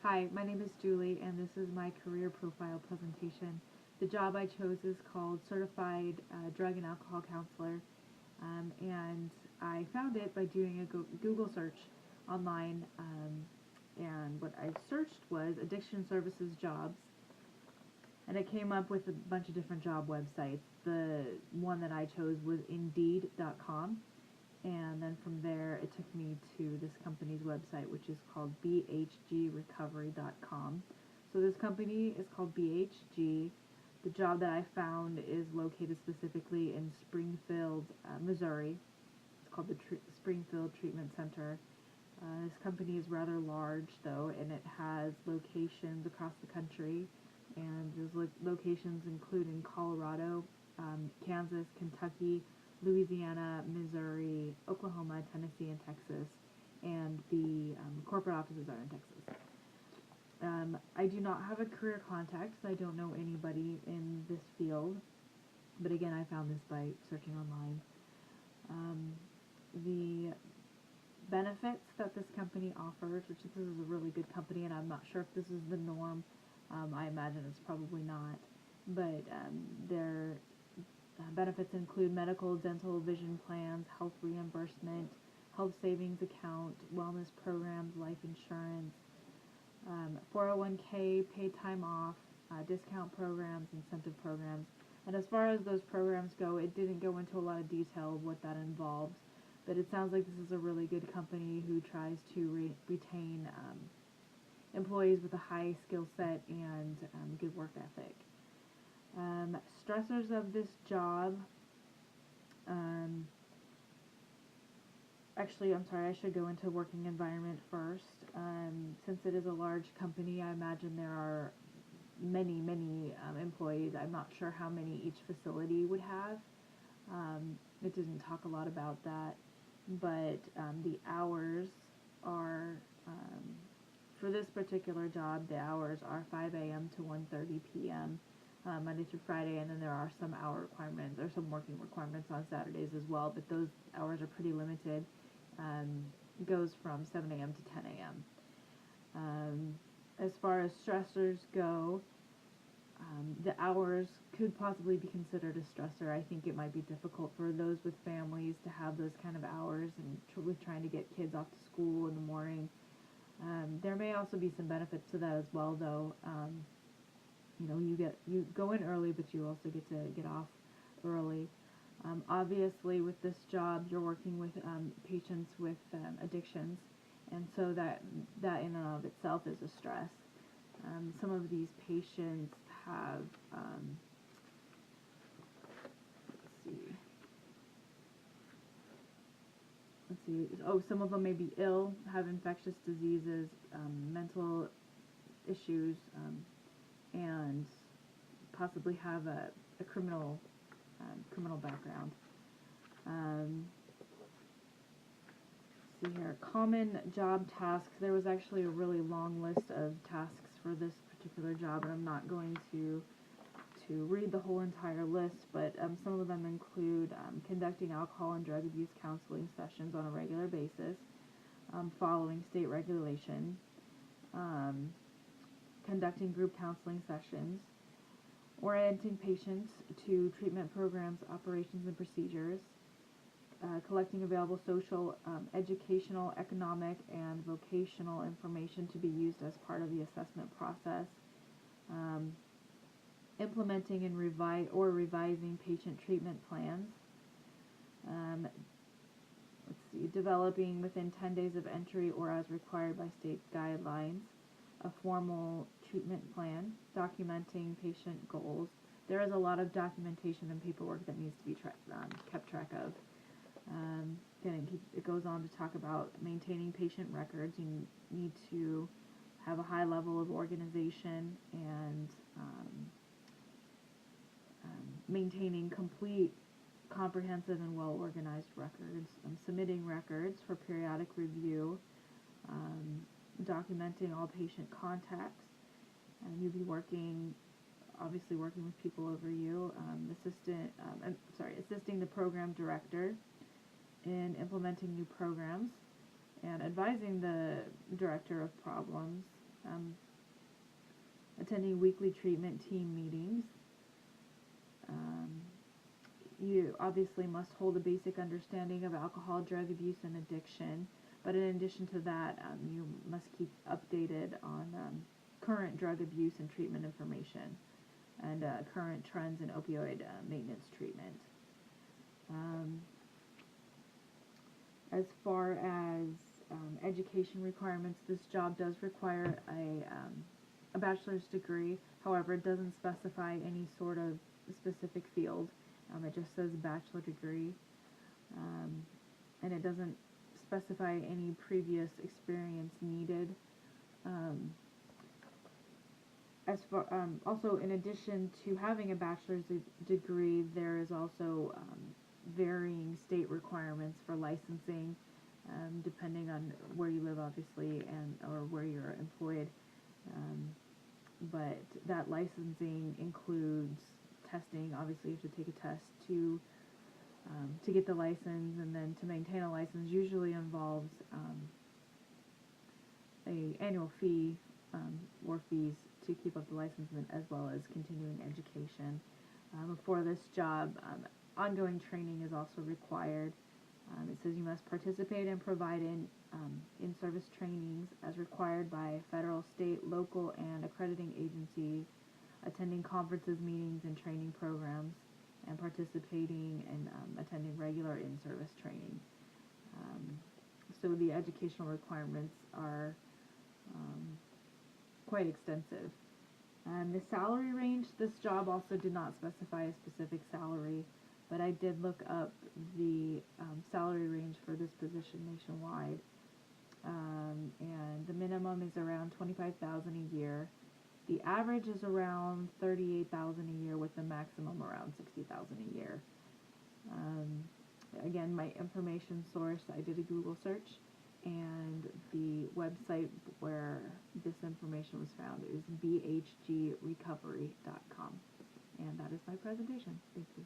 Hi, my name is Julie, and this is my career profile presentation. The job I chose is called Certified Drug and Alcohol Counselor, and I found it by doing a Google search online, and what I searched was addiction services jobs, and it came up with a bunch of different job websites. The one that I chose was Indeed.com, and then from there it took me to this company's website, which is called bhgrecovery.com. So this company is called BHG. The job that I found is located specifically in Springfield, Missouri. It's called the Springfield Treatment Center. This company is rather large, though, and it has locations across the country, and those locations include in Colorado, Kansas, Kentucky, Louisiana, Missouri, Oklahoma, Tennessee, and Texas, and the corporate offices are in Texas. I do not have a career contact, so I don't know anybody in this field, but again, I found this by searching online. The benefits that this company offers, which this is a really good company, and I'm not sure if this is the norm. I imagine it's probably not, but their benefits include medical, dental, vision plans, health reimbursement, health savings account, wellness programs, life insurance, 401k, paid time off, discount programs, incentive programs. And as far as those programs go, it didn't go into a lot of detail of what that involves, but it sounds like this is a really good company who tries to retain employees with a high skill set and good work ethic. Stressors of this job. Actually, I'm sorry, I should go into working environment first. Since it is a large company, I imagine there are many employees. I'm not sure how many each facility would have. It didn't talk a lot about that, but the hours are, for this particular job, the hours are 5 a.m. to 1:30 p.m. Monday through Friday, and then there are some hour requirements or some working requirements on Saturdays as well, but those hours are pretty limited. Goes from 7 a.m. to 10 a.m. As far as stressors go, the hours could possibly be considered a stressor. I think it might be difficult for those with families to have those kind of hours and with trying to get kids off to school in the morning. There may also be some benefits to that as well, though. You go in early, but you also get to get off early. Obviously, with this job, you're working with patients with addictions, and so that in and of itself is a stress. Some of these patients have, some of them may be ill, have infectious diseases, mental issues, and possibly have a criminal background. See here, common job tasks. There was actually a really long list of tasks for this particular job, and I'm not going to read the whole entire list, but some of them include conducting alcohol and drug abuse counseling sessions on a regular basis, following state regulation, conducting group counseling sessions, orienting patients to treatment programs, operations, and procedures, collecting available social, educational, economic, and vocational information to be used as part of the assessment process, implementing and revising patient treatment plans, developing within 10 days of entry or as required by state guidelines, a formal treatment plan, documenting patient goals. There is a lot of documentation and paperwork that needs to be kept track of. It goes on to talk about maintaining patient records. You need to have a high level of organization and maintaining complete, comprehensive, and well-organized records. Submitting records for periodic review, documenting all patient contacts, and you'll be obviously working with people over you, assisting the program director in implementing new programs, and advising the director of problems, attending weekly treatment team meetings. Um, you obviously must hold a basic understanding of alcohol, drug abuse, and addiction. But in addition to that, you must keep updated on current drug abuse and treatment information and current trends in opioid maintenance treatment. Um, as far as education requirements, this job does require a bachelor's degree. However, it doesn't specify any sort of specific field. It just says bachelor degree, and it doesn't specify any previous experience needed. Um, also, in addition to having a bachelor's degree, there is also varying state requirements for licensing, depending on where you live, obviously, and or where you're employed. Um, but that licensing includes testing. Obviously, you have to take a test to get the license, and then to maintain a license usually involves a annual fee or fees to keep up the license, as well as continuing education. For this job, ongoing training is also required. It says you must participate and provide in-service trainings as required by federal, state, local, and accrediting agencies, attending conferences, meetings, and training programs, and participating and attending regular in-service training. So the educational requirements are quite extensive. And the salary range, this job also did not specify a specific salary, but I did look up the salary range for this position nationwide. And the minimum is around $25,000 a year. The average is around $38,000 a year, with the maximum around $60,000 a year. Again, my information source, I did a Google search, and the website where this information was found is bhgrecovery.com. And that is my presentation. Thank you.